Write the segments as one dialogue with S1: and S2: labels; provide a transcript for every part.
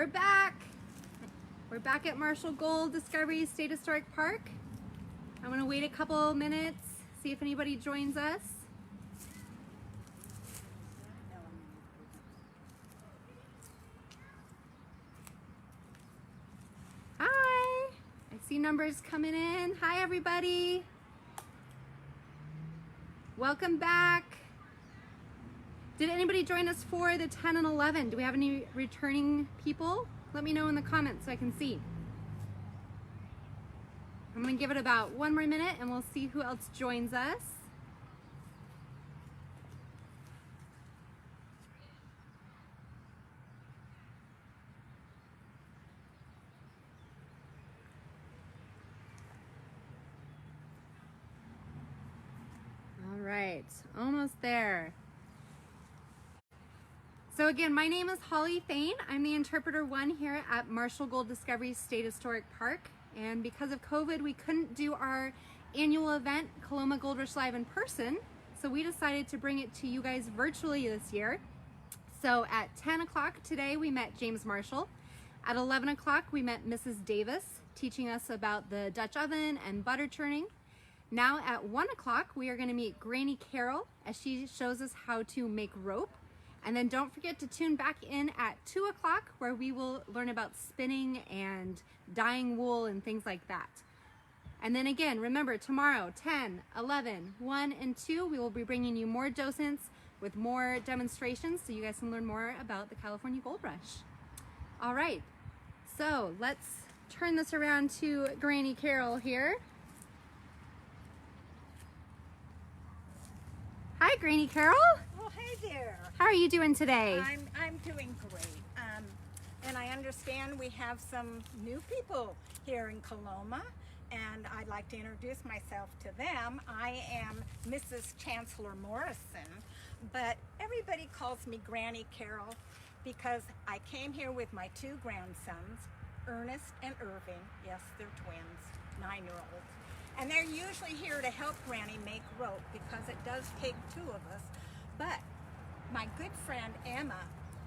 S1: We're back. We're back at Marshall Gold Discovery State Historic Park. I'm going to wait a couple minutes, see if anybody joins us. Hi. I see numbers coming in. Hi, everybody. Welcome back. Did anybody join us for the 10 and 11? Do we have any returning people? Let me know in the comments so I can see. I'm going to give it about one more minute and we'll see who else joins us. All right, almost there. So again, my name is Holly Thane. I'm the Interpreter 1 here at Marshall Gold Discovery State Historic Park. And because of COVID, we couldn't do our annual event, Coloma Gold Rush Live, in person. So we decided to bring it to you guys virtually this year. So at 10 o'clock today, we met James Marshall. At 11 o'clock, we met Mrs. Davis, teaching us about the Dutch oven and butter churning. Now at 1 o'clock, we are going to meet Granny Carol as she shows us how to make rope. And then don't forget to tune back in at 2 o'clock where we will learn about spinning and dyeing wool and things like that. And then again, remember tomorrow, 10, 11, 1, and 2, we will be bringing you more docents with more demonstrations so you guys can learn more about the California Gold Rush. All right, so let's turn this around to Granny Carol here. Hi, Granny Carol.
S2: Well, hey there.
S1: How are you doing today?
S2: I'm doing great. And I understand we have some new people here in Coloma, and I'd like to introduce myself to them. I am Mrs. Chancellor Morrison, but everybody calls me Granny Carol because I came here with my two grandsons, Ernest and Irving. Yes, they're twins, 9-year-olds. And they're usually here to help Granny make rope because it does take two of us. But my good friend Emma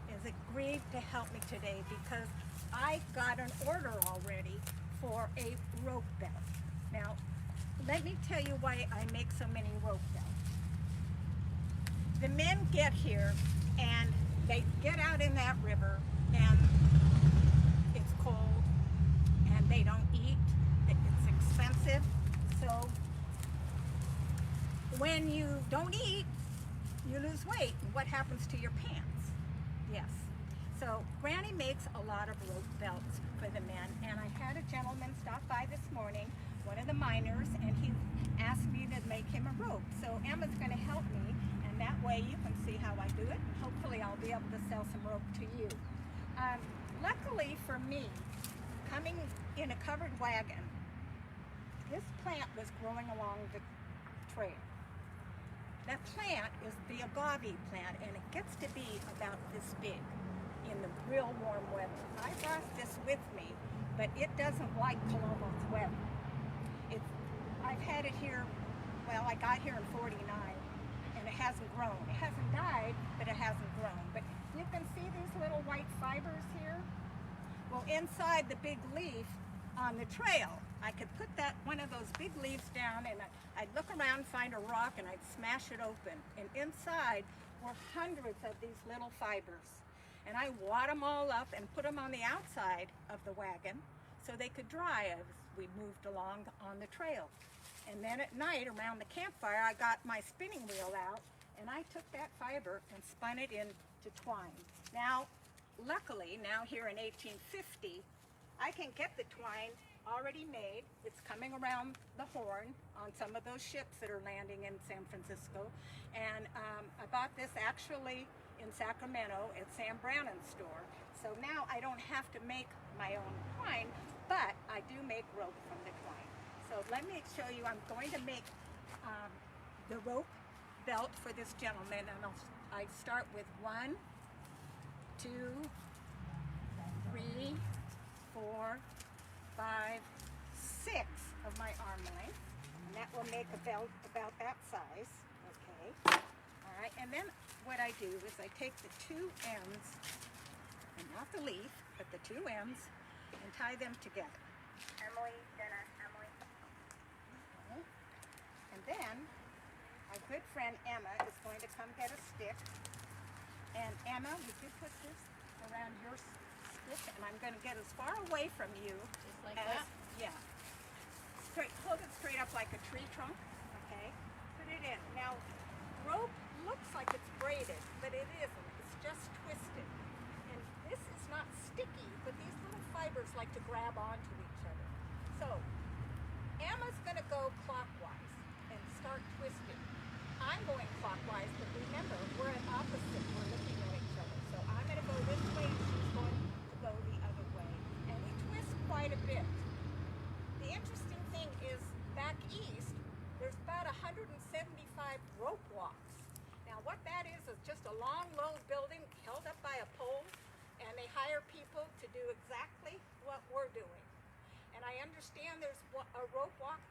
S2: has agreed to help me today because I got an order already for a rope belt. Now, let me tell you why I make so many rope belts. The men get here and they get out in that river and it's cold and they don't eat. It's expensive. So when you don't eat, you lose weight. And what happens to your pants? Yes. So Granny makes a lot of rope belts for the men. And I had a gentleman stop by this morning, one of the miners, and he asked me to make him a rope. So Emma's going to help me, and that way you can see how I do it. And hopefully I'll be able to sell some rope to you. Luckily for me, coming in a covered wagon, this plant was growing along the trail. That plant is the agave plant, and it gets to be about this big in the real warm weather. I brought this with me, but it doesn't like Coloma's weather. I've had it here, well, I got here in 49, and it hasn't grown. It hasn't died, but it hasn't grown. But you can see these little white fibers here? Well, inside the big leaf on the trail, I could put one of those big leaves down and I'd look around, find a rock, and I'd smash it open. And inside were hundreds of these little fibers. And I wad them all up and put them on the outside of the wagon so they could dry as we moved along on the trail. And then at night around the campfire, I got my spinning wheel out and I took that fiber and spun it into twine. Now, luckily, now here in 1850, I can get the twine already made. It's coming around the horn on some of those ships that are landing in San Francisco. And I bought this actually in Sacramento at Sam Brannan's store. So now I don't have to make my own twine, but I do make rope from the twine. So let me show you, I'm going to make the rope belt for this gentleman, and I start with 1, 2, 3, 4, 5, 6 of my arm length, and that will make a belt about that size. Okay. All right, and then what I do is I take the two ends and not the leaf, but the two ends, and tie them together.
S3: Emily, Jenna, Emily.
S2: Okay. And then my good friend Emma is going to come get a stick. And Emma, would you put this around your stick? And I'm going to get as far away from you
S4: Just like
S2: as,
S4: that?
S2: yeah. Straight, hold it straight up like a tree trunk, okay? Put it in. Now, rope looks like it's braided, but it isn't. It's just twisted. And this is not sticky, but these little fibers like to grab onto each other. So, Emma's going to go clockwise and start twisting. I'm going clockwise, but remember, we're at opposite. We're looking at each other. So I'm going to go this way, and she's going to go the other way. And we twist quite a bit. The interesting thing is, back east, there's about 175 rope walks. Now what that is just a long, low building held up by a pole, and they hire people to do exactly what we're doing. And I understand there's a rope walk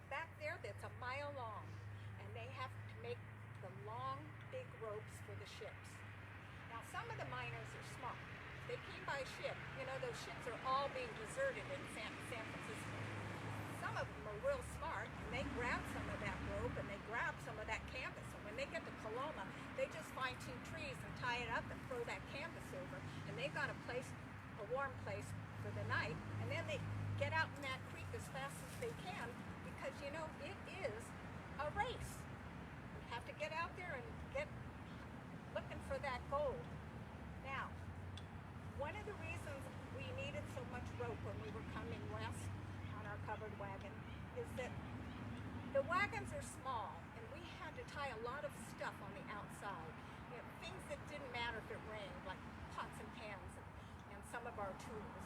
S2: back there that's a mile long, and they have to make the long, big ropes for the ships. Now some of the miners are smart. They came by ship. You know, those ships are all being deserted in San Francisco. Some of them are real smart, and they grab some of that rope and they grab some of that canvas. And when they get to Coloma, they just find two trees and tie it up and throw that canvas over. And they've got a place, a warm place for the night. And then they get out in that creek as fast as they can, because you know it is a race. You have to get out there and get looking for that gold. Now, one of the reasons we needed so much rope when we were coming west on our covered wagon is that the wagons are small, and we had to tie a lot of stuff on the outside. You know, things that didn't matter if it rained, like pots and pans and some of our tools.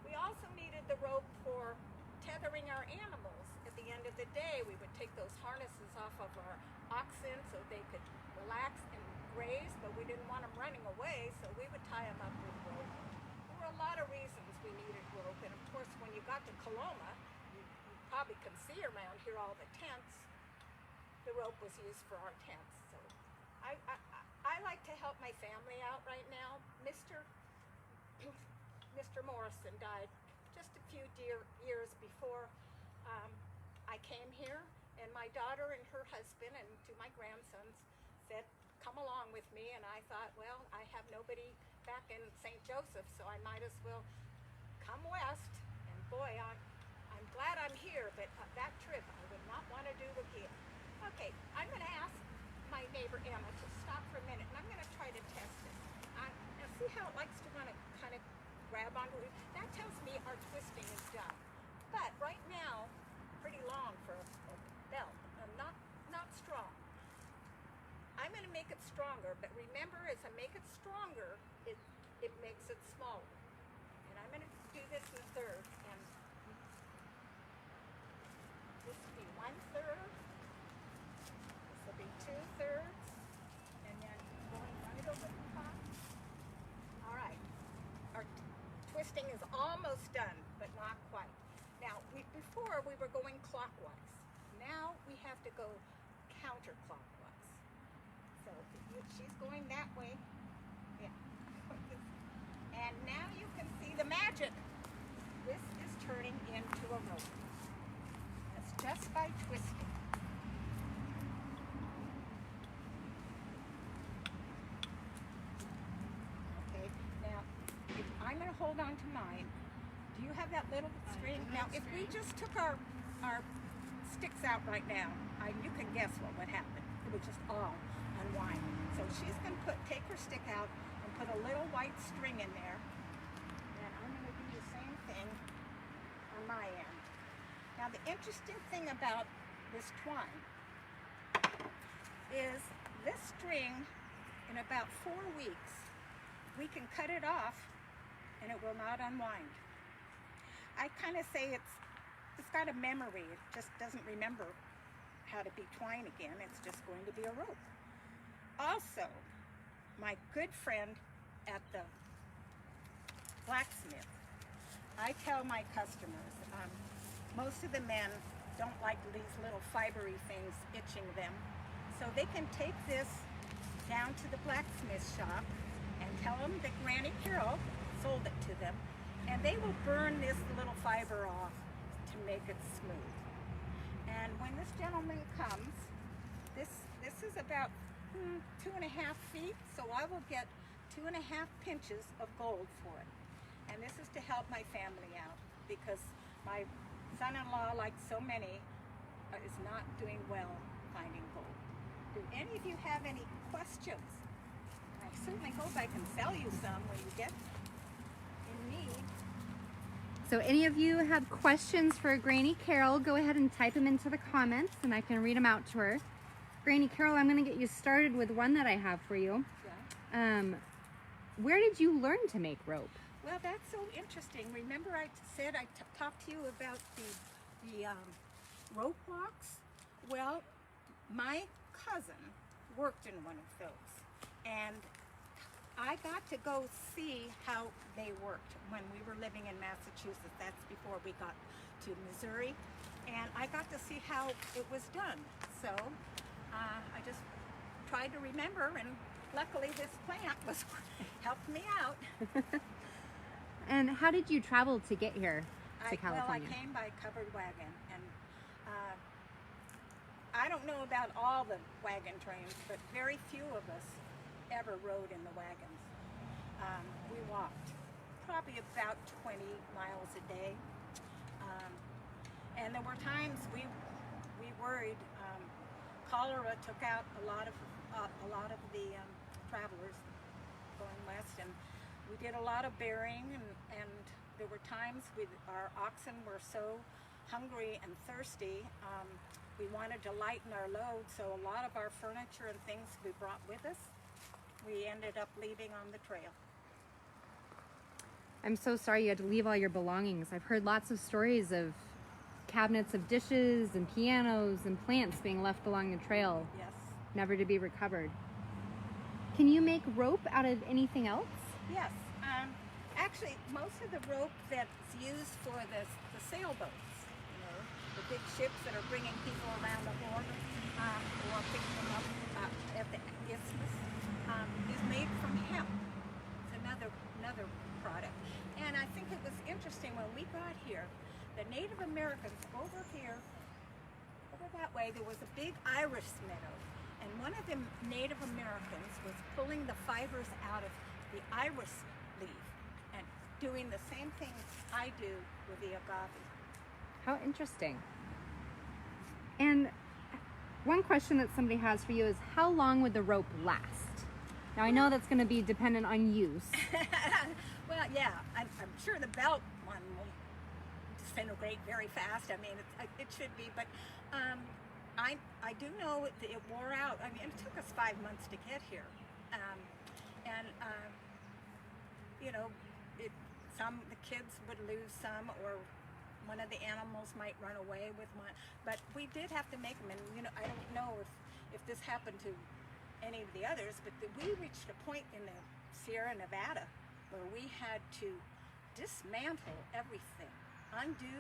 S2: We also needed the rope for tethering our animals. At the end of the day, we would take those harnesses off of our oxen so they could relax and graze, but we didn't want them running away, so we would tie them up with rope. There were a lot of reasons we needed rope, and of course when you got to Coloma, you probably can see around here all the tents. The rope was used for our tents. So I like to help my family out right now. Mr. Morrison died just a few years before I came here, and my daughter and her husband and two of my grandsons said, come along with me, and I thought, well, I have nobody back in St. Joseph, so I might as well come west. And boy, I'm glad I'm here, but that trip I would not want to do again. Okay, I'm going to ask my neighbor Emma to stop for a minute, and I'm going to try to test it. Now see how it likes to want to kind of grab onto it? That tells me our twisting is done. But right now, pretty long for a belt, and not strong. I'm going to make it stronger, but remember, as I make it stronger, it makes it smaller. And I'm going to do this in a third, and this will be 1/3, this will be 2/3, and then going right over the top. All right, our twisting is almost done, but not quite. Now, before we were going clockwise. Now we have to go counterclockwise. So she's going that way. Yeah. And now you can see the magic. This is turning into a rope. That's just by twisting. Okay, now I'm going to hold on to mine. Do you have that little string? Now, if we just took our sticks out right now, you can guess what would happen. It would just all unwind. So she's going to take her stick out and put a little white string in there. And I'm going to do the same thing on my end. Now, the interesting thing about this twine is this string, in about 4 weeks, we can cut it off and it will not unwind. I kind of say it's got a memory. It just doesn't remember how to be twine again. It's just going to be a rope. Also, my good friend at the blacksmith, I tell my customers, most of the men don't like these little fibery things itching them. So they can take this down to the blacksmith shop and tell them that Granny Carol sold it to them, and they will burn this little fiber off to make it smooth. And when this gentleman comes, this is about 2.5 feet, so I will get 2.5 pinches of gold for it. And this is to help my family out, because my son-in-law, like so many, is not doing well finding gold. Do any of you have any questions? I certainly hope I can sell you some when you get in need.
S1: So any of you have questions for Granny Carol, go ahead and type them into the comments and I can read them out to her. Granny Carol, I'm going to get you started with one that I have for you.
S2: Yeah.
S1: Where did you learn to make rope?
S2: Well, that's so interesting. Remember I said I talked to you about the rope walks? Well, my cousin worked in one of those, and I got to go see how they worked when we were living in Massachusetts. That's before we got to Missouri, and I got to see how it was done. So I just tried to remember, and luckily this plant was helped me out.
S1: And how did you travel to get here to
S2: Well, I
S1: California?
S2: came by covered wagon, and I don't know about all the wagon trains, but very few of us ever rode in the wagons. We walked probably about 20 miles a day, and there were times we worried. Cholera took out a lot of the travelers going west, and we did a lot of bearing, and there were times our oxen were so hungry and thirsty, we wanted to lighten our load, so a lot of our furniture and things we brought with us, we ended up leaving on the trail.
S1: I'm so sorry you had to leave all your belongings. I've heard lots of stories of cabinets of dishes and pianos and plants being left along the trail,
S2: Yes.
S1: never to be recovered. Can you make rope out of anything else?
S2: Yes. Actually, most of the rope that's used for the sailboats, the big ships that are bringing people around the Horn or picking them up at the isthmus, is made from hemp. It's another product. And I think it was interesting when we got here, the Native Americans over that way, there was a big iris meadow. And one of the Native Americans was pulling the fibers out of the iris leaf and doing the same thing I do with the agave.
S1: How interesting. And one question that somebody has for you is, how long would the rope last? Now I know that's going to be dependent on use.
S2: Well, yeah, I'm sure the belt one will disintegrate very fast. I mean, it should be, but I do know that it wore out. I mean, it took us 5 months to get here, the kids would lose some, or one of the animals might run away with one. But we did have to make them, and I don't know if this happened to any of the others, but we reached a point in the Sierra Nevada where we had to dismantle everything, undo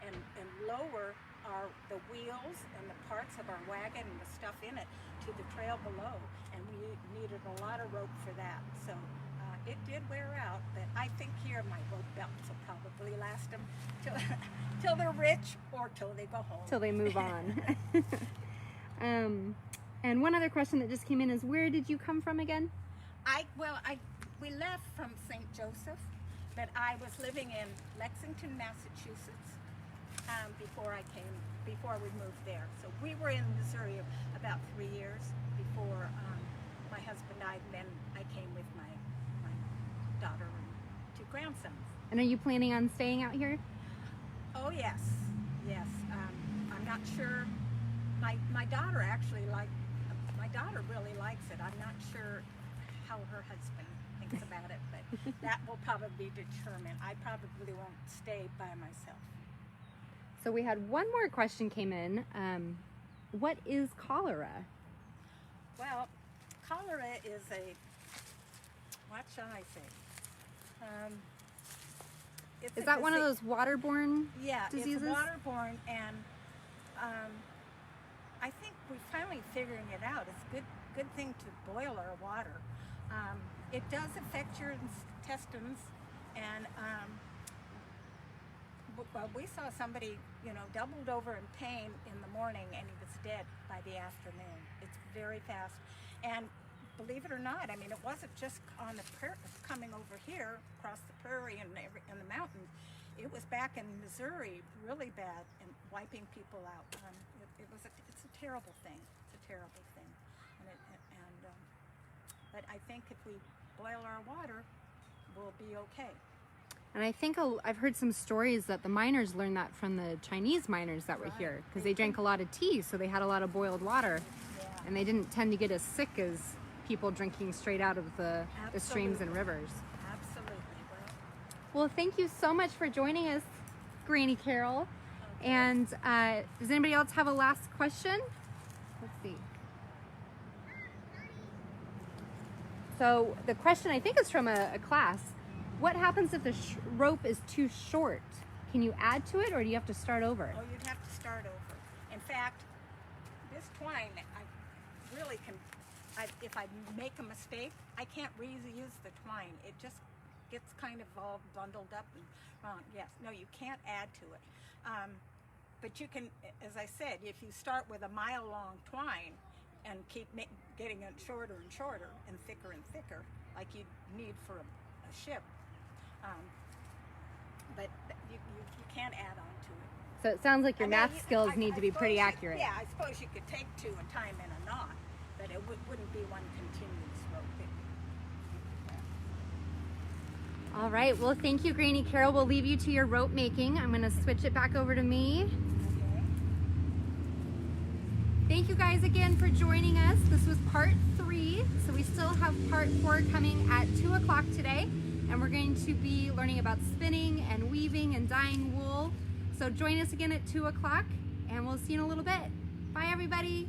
S2: and lower the wheels and the parts of our wagon and the stuff in it to the trail below, and we needed a lot of rope for that. So it did wear out, but I think here my rope belts will probably last them till they're rich or till they go home.
S1: Till they move on. And one other question that just came in is, where did you come from again?
S2: We left from St. Joseph, but I was living in Lexington, Massachusetts, before we moved there. So we were in Missouri about 3 years before my husband died, and then I came with my daughter and 2 grandsons.
S1: And are you planning on staying out here?
S2: Oh yes. I'm not sure. My daughter really likes it. I'm not sure how her husband thinks about it, but that will probably be determined. I probably won't stay by myself.
S1: So we had one more question came in. What is cholera?
S2: Well, cholera is what shall I say?
S1: Is that one of those waterborne diseases?
S2: It's waterborne, and I think we're finally figuring it out. It's a good thing to boil our water. it does affect your intestines, and well, we saw somebody, doubled over in pain in the morning, and he was dead by the afternoon. It's very fast, and believe it or not, I mean, it wasn't just on the coming over here across the prairie and in the mountains. It was back in Missouri, really bad, and wiping people out. It's a terrible thing. It's a terrible thing, but I think if we boil our water, we'll be okay.
S1: And I think I've heard some stories that the miners learned that from the Chinese miners that were
S2: Right.
S1: here, because they drank a lot of tea, so they had a lot of boiled water,
S2: Yeah.
S1: and they didn't tend to get as sick as people drinking straight out of the streams and
S2: Absolutely.
S1: rivers.
S2: Absolutely.
S1: Well, thank you so much for joining us, Granny Carol.
S2: Okay.
S1: And does anybody else have a last question? Let's see. So the question, I think, is from a class. What happens if the rope is too short? Can you add to it, or do you have to start over?
S2: Oh, you'd have to start over. In fact, this twine, I really can, if I make a mistake, I can't reuse the twine. It just gets kind of all bundled up and wrong. Yes, no, you can't add to it. But you can, as I said, if you start with a mile-long twine and keep getting it shorter and shorter and thicker, like you need for a ship, but you can't add on to it.
S1: So it sounds like your
S2: I mean,
S1: math skills need
S2: I
S1: to be pretty
S2: suppose
S1: accurate.
S2: Yeah, I suppose you could take two and tie them in a knot, but it wouldn't be one continuous rope.
S1: All right. Well, thank you, Granny Carol. We'll leave you to your rope making. I'm going to switch it back over to me.
S2: Okay.
S1: Thank you guys again for joining us. This was part 3. So we still have part 4 coming at 2 o'clock today. And we're going to be learning about spinning and weaving and dyeing wool. So join us again at 2 o'clock, and we'll see you in a little bit. Bye, everybody.